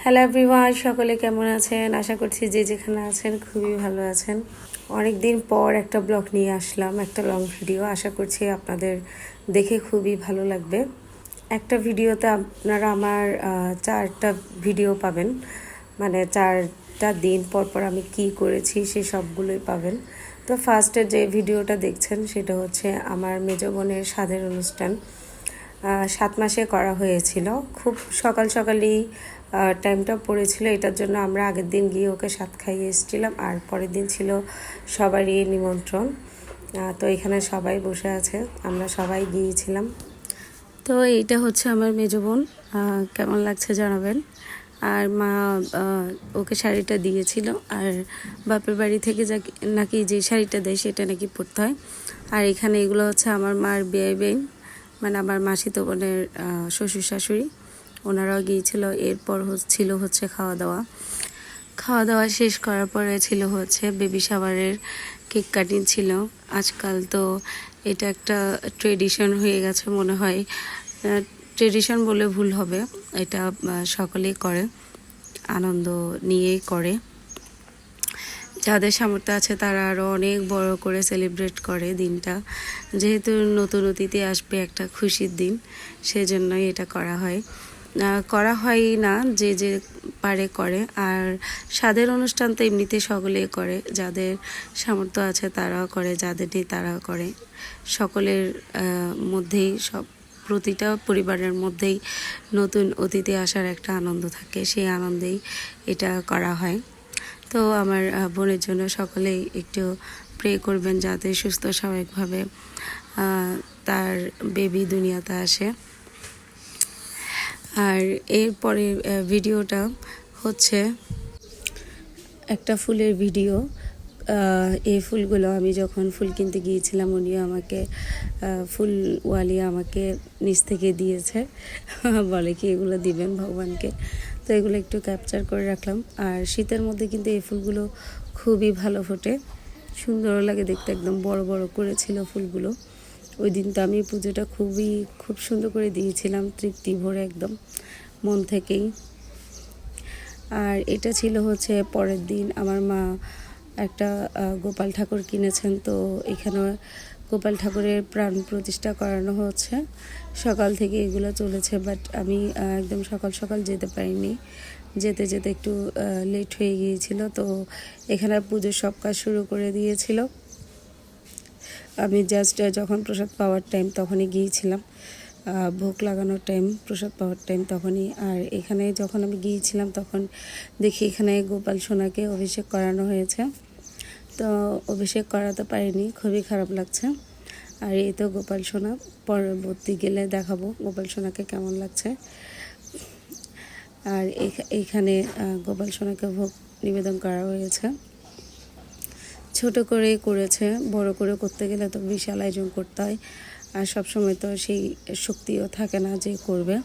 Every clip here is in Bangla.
হ্যালো এভরিওয়ান, সকলে কেমন আছেন? আশা করছি যে যেখানে আছেন খুবই ভালো আছেন। অনেক দিন পর একটা ব্লগ নিয়ে আসলাম, একটা লং ভিডিও। আশা করছি আপনাদের দেখে খুবই ভালো লাগবে। একটা ভিডিওতে আপনারা আমার 4টা ভিডিও পাবেন, মানে 4টা দিন পর পর আমি কি করেছি সে সবগুলোই পাবেন। তো ফার্স্টে যে ভিডিওটা দেখছেন সেটা হচ্ছে আমার মেজো বোনের স্বাদের অনুষ্ঠান 7 মাসে করা হয়েছিল। খুব সকাল সকালই টাইমটা পড়েছিল, এটার জন্য আমরা আগের দিন গিয়ে ওকে স্বাদ খাইয়ে এসেছিলাম। আর পরের দিন ছিল সবারই নিমন্ত্রণ। তো এখানে সবাই বসে আছে, আমরা সবাই গিয়েছিলাম। তো এইটা হচ্ছে আমার মেজো বোন, কেমন লাগছে জানাবেন। আর মা ওকে শাড়িটা দিয়েছিল, আর বাপের বাড়ি থেকে নাকি যে শাড়িটা দেয় সেটা নাকি পরতে হয়। আর এখানে এগুলো হচ্ছে আমার মার বিয়ে বেইন, মানে আমার মাসিতো বোনের শ্বশুর শাশুড়ি, ওনারাও গিয়েছিল। এরপর ছিল হচ্ছে খাওয়া দাওয়া শেষ করার পরে ছিল হচ্ছে বেবি শাওয়ারের কেক কাটিং ছিল। আজকাল তো এটা একটা ট্রেডিশন হয়ে গেছে মনে হয়, ট্রেডিশন বলে ভুল হবে, এটা সকলেই করে, আনন্দ নিয়েই করে। যাদের সামর্থ্য আছে তারা আরও অনেক বড় করে সেলিব্রেট করে দিনটা, যেহেতু নতুন অতিথি আসবে, একটা খুশির দিন, সেজন্যই এটা করা হয় না, যে যে পারে করে। আর স্বাদের অনুষ্ঠান তো এমনিতে সকলেই করে, যাদের সামর্থ্য আছে তারাও করে, যাদের নেই তারাও করে। সকলের মধ্যেই প্রতিটা পরিবারের মধ্যেই নতুন অতিথি আসার একটা আনন্দ থাকে, সেই আনন্দেই এটা করা হয়। তো আমার বোনের জন্য সকলেই একটু প্রে করবেন যাতে সুস্থ স্বাভাবিকভাবে তার বেবি দুনিয়াতে আসে। আর এরপরে ভিডিওটা হচ্ছে একটা ফুলের ভিডিও। এই ফুলগুলো আমি যখন ফুল কিনতে গিয়েছিলাম, উনিও আমাকে ফুলওয়ালি আমাকে নিচ থেকে দিয়েছে, বলে কি এগুলো দিবেন ভগবানকে। তো এগুলো একটু ক্যাপচার করে রাখলাম। আর শীতের মধ্যে কিন্তু এই ফুলগুলো খুবই ভালো ফোটে, সুন্দর লাগে দেখতে, একদম বড় বড় করেছিল ফুলগুলো। ওই দিন তো আমি পুজোটা খুব সুন্দর করে দিয়েছিলাম, তৃপ্তি ভরে একদম মন থেকেই। আর এটা ছিল হচ্ছে পরের দিন আমার মা একটা গোপাল ঠাকুর কিনেছেন, তো এখানে গোপাল ঠাকুরের প্রাণ প্রতিষ্ঠা করানো হচ্ছে। সকাল থেকে এগুলো চলেছে, বাট আমি একদম সকাল সকাল যেতে পারিনি, যেতে যেতে একটু লেট হয়ে গিয়েছিল। তো এখানে পুজোর সব কাজ শুরু করে দিয়েছিল, আমি জাস্ট যখন প্রসাদ পাওয়ার টাইম তখনই গিয়েছিলাম, ভোগ লাগানোর টাইম, প্রসাদ পাওয়ার টাইম তখনই। আর এখানে যখন আমি গিয়েছিলাম তখন দেখি এখানে গোপাল সোনাকে অভিষেক করানো হয়েছে। তো অভিষেক করাতে পারিনি, খুবই খারাপ লাগছে। আর এই তো গোপাল সোনা, পরবর্তী গেলে দেখাবো গোপাল সোনাকে কেমন লাগছে। আর এইখানে গোপাল সোনাকে ভোগ নিবেদন করা হয়েছে। ছোট করেই করেছে, বড় করে করতে গেলে তো বিশাল আয়োজন করতে হয়, আর সবসময় তো সেই শক্তিও থাকে না যে করবে।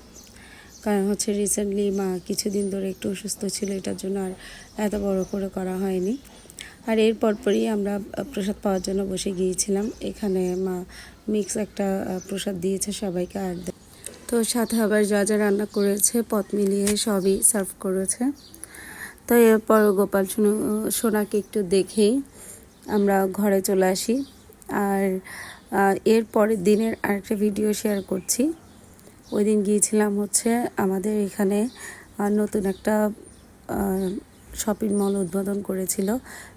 কারণ হচ্ছে রিসেন্টলি মা কিছুদিন ধরে একটু অসুস্থ ছিল, এটার জন্য আর এত বড় করে করা হয়নি। আর এর পরপরই আমরা প্রসাদ পাওয়ার জন্য বসে গিয়েছিলাম। এখানে মা মিক্স একটা প্রসাদ দিয়েছে সবাইকে। আর তো সাথে আবার যা যা রান্না করেছে পদ মিলিয়ে সবই সার্ভ করেছে। তো এরপর গোপাল সোনাকে একটু দেখেই আমরা ঘরে চলে আসি। আর এর পরের দিনের আরেকটা ভিডিও শেয়ার করছি। ওই দিন গিয়েছিলাম হচ্ছে আমাদের এখানে নতুন একটা শপিং মল উদ্বোধন করেছিল,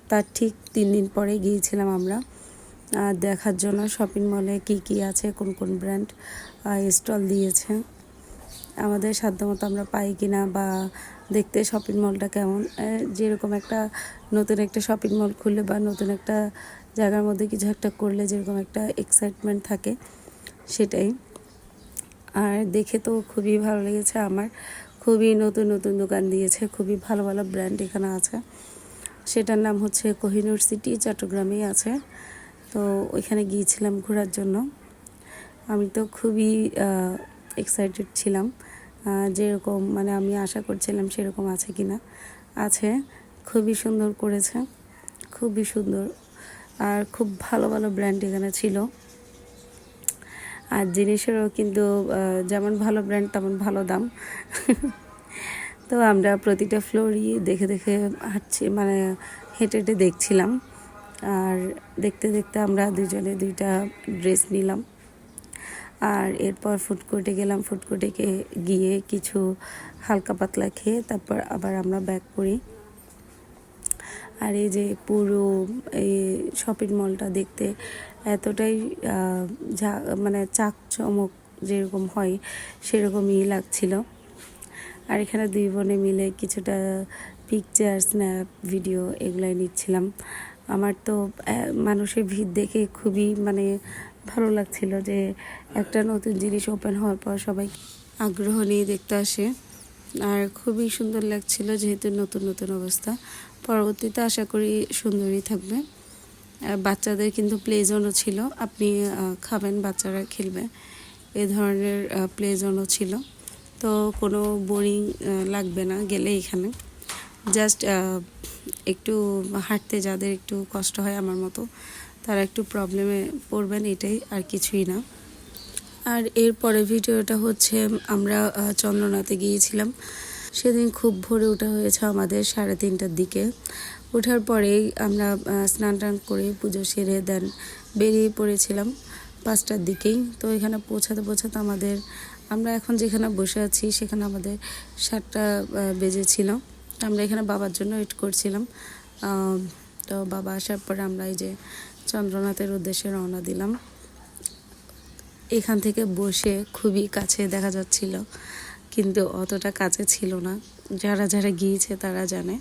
তার ঠিক 3 দিন পরে গিয়েছিলাম আমরা দেখার জন্য শপিং মলে কি কি আছে, কোন কোন ব্র্যান্ড স্টল দিয়েছে, আমাদের সাধ্যমতো আমরা পাই কিনা, বা দেখতে শপিং মলটা কেমন। যেরকম একটা নতুন একটা শপিং মল খুললে বা নতুন একটা জায়গার মধ্যে কিছু একটা করলে যেরকম একটা এক্সাইটমেন্ট থাকে, সেটাই। আর দেখে তো খুবই ভালো লেগেছে আমার, খুবই নতুন নতুন দোকান দিয়েছে, খুবই ভালো ভালো ব্র্যান্ড এখানে আছে। সেটার নাম হচ্ছে কোহিনুর সিটি, চট্টগ্রামেই আছে। তো ওইখানে গিয়েছিলাম ঘোরার জন্য। আমি তো খুবই এক্সাইটেড ছিলাম, যেরকম মানে আমি আশা করছিলাম সেরকম আছে কিনা। আছে, খুবই সুন্দর করেছে, খুবই সুন্দর। আর খুব ভালো ভালো ব্র্যান্ড এখানে ছিল। আর জিনিসেরও কিন্তু যেমন ভালো ব্র্যান্ড তেমন ভালো দাম। তো আমরা প্রতিটা ফ্লোরই দেখে দেখে হাঁটছি, মানে হেঁটে হেঁটে দেখছিলাম। আর দেখতে দেখতে আমরা দুজনে দুইটা ড্রেস নিলাম। আর এরপর ফুড কোর্টে গেলাম। ফুড কোর্টে গিয়ে কিছু হালকা পাতলা খেয়ে তারপর আবার আমরা ব্যাক করি। আর এই যে পুরো এই শপিং মলটা দেখতে এতটাই মানে চাকচমক যেরকম হয় সেরকমই লাগছিল। আর এখানে দুই বোনে মিলে কিছুটা পিকচার, স্ন্যাপ, ভিডিও এগুলাই নিচ্ছিলাম। আমার তো মানুষের ভিড় দেখে খুবই মানে ভালো লাগছিল যে একটা নতুন জিনিস ওপেন হওয়ার পর সবাই আগ্রহ নিয়ে দেখতে আসে। আর খুবই সুন্দর লাগছিল যেহেতু নতুন নতুন অবস্থা। পরবর্তীতে আশা করি সুন্দরই থাকবে। বাচ্চাদের কিন্তু প্লে জোনও ছিল, আপনি খাবেন, বাচ্চারা খেলবে, এ ধরনের প্লে জোনও ছিল। তো কোনো বোরিং লাগবে না গেলে এখানে। জাস্ট একটু হাঁটতে যাদের একটু কষ্ট হয় আমার মতো, তারা একটু প্রবলেমে পড়বেন, এটাই, আর কিছুই না। আর এরপরে ভিডিওটা হচ্ছে আমরা চন্দ্রনাথে গিয়েছিলাম। সেদিন খুব ভোরে ওঠা হয়েছে আমাদের 3:30টার দিকে। ওঠার পরেই আমরা স্নান টান করে পুজো সেরে দেন বেরিয়ে পড়েছিলাম 5টার দিকেই। তো এখানে পৌঁছাতে পৌঁছাতে আমরা এখন যেখানে বসে আছি সেখানে আমাদের 7টা বেজেছিল। আমরা এখানে বাবার জন্য ওয়েট করছিলাম। তো বাবা আসার পরে আমরা এই যে চন্দ্রনাথের উদ্দেশ্যে রওনা দিলাম। এখান থেকে বসে খুবই কাছে দেখা যাচ্ছিল, কিন্তু অতটা কাছে ছিল না। যারা যারা গিয়েছে তারা জানে।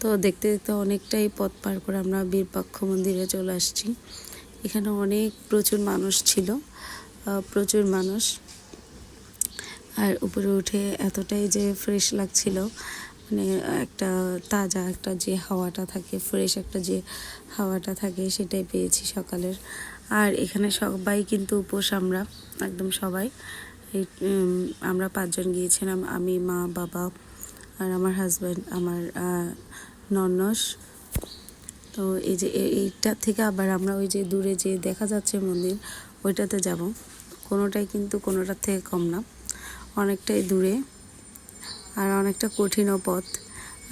তো দেখতে দেখতে অনেকটাই পথ পার করে আমরা বীরপক্ষ মন্দিরে চলে আসছি। এখানে প্রচুর মানুষ ছিল, প্রচুর মানুষ। আর উপরে উঠে এতটাই যে ফ্রেশ লাগছিল, মানে একটা তাজা একটা যে হাওয়াটা থাকে, ফ্রেশ একটা যে হাওয়াটা থাকে সেটাই পেয়েছি সকালের। আর এখানে সবাই কিন্তু উপোস, আমরা একদম সবাই। আমরা 5 জন গিয়েছিলাম, আমি, মা, বাবা আর আমার হাজব্যান্ড, আমার ননস। তো এই যে এইটা থেকে আবার আমরা ওই যে দূরে যে দেখা যাচ্ছে মন্দির, ওইটাতে যাব। কোনোটাই কিন্তু কোনোটার থেকে কম না, অনেকটাই দূরে আর অনেকটা কঠিনও পথ।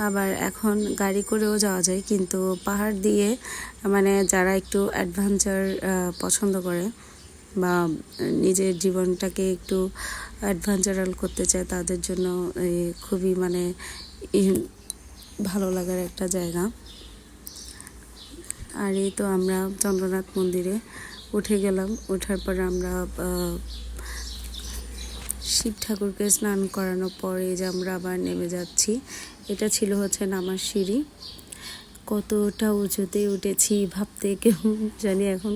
আবার এখন গাড়ি করেও যাওয়া যায়, কিন্তু পাহাড় দিয়ে মানে যারা একটু অ্যাডভেঞ্চার পছন্দ করে বা নিজের জীবনটাকে একটু অ্যাডভেঞ্চারাল করতে চায়, তাদের জন্য খুবই মানে ভালো লাগার একটা জায়গা। আর এই তো আমরা চন্দ্রনাথ মন্দিরে উঠে গেলাম। ওঠার পর আমরা শিব ঠাকুরকে স্নান করানোর পরে যে আমরা আবার নেমে যাচ্ছি। এটা ছিল হচ্ছে নামার সিঁড়ি। কতটা উঁচুতে উঠেছি ভাবতে কেমন জানি এখন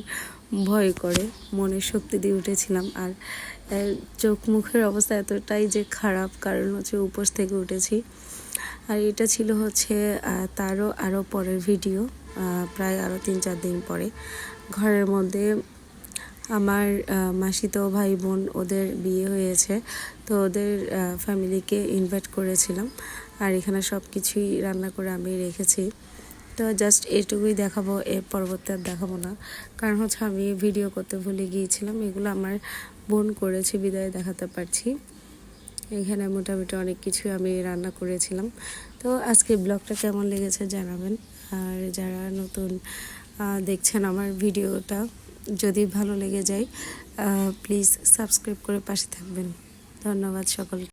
ভয় করে, মনের শক্তি দিয়ে উঠেছিলাম। আর চোখ মুখের অবস্থা এতটাই যে খারাপ, কারণ হচ্ছে উপোস থেকে উঠেছি। আর এটা ছিল হচ্ছে তারও আরও পরের ভিডিও, প্রায় আরও 3-4 দিন পরে। ঘরের মধ্যে আমার মাসিতো ভাই বোন, ওদের বিয়ে হয়েছে, তো ওদের ফ্যামিলিকে ইনভাইট করেছিলাম। আর এখানে সব কিছুই রান্না করে আমি রেখেছি। তো জাস্ট এটুকুই দেখাবো, এর পরবর্তী আর দেখাবো না, কারণ হচ্ছে আমি ভিডিও করতে ভুলে গিয়েছিলাম। এগুলো আমার বোন করেছে বিদায় দেখাতে পারছি। এখানে মোটামুটি অনেক কিছু আমি রান্না করেছিলাম। তো আজকে ব্লগটা কেমন লেগেছে জানাবেন। আর যারা নতুন দেখছেন আমার ভিডিওটা, যদি ভালো লেগে যায় প্লিজ সাবস্ক্রাইব করে পাশে থাকবেন। ধন্যবাদ সকলকে।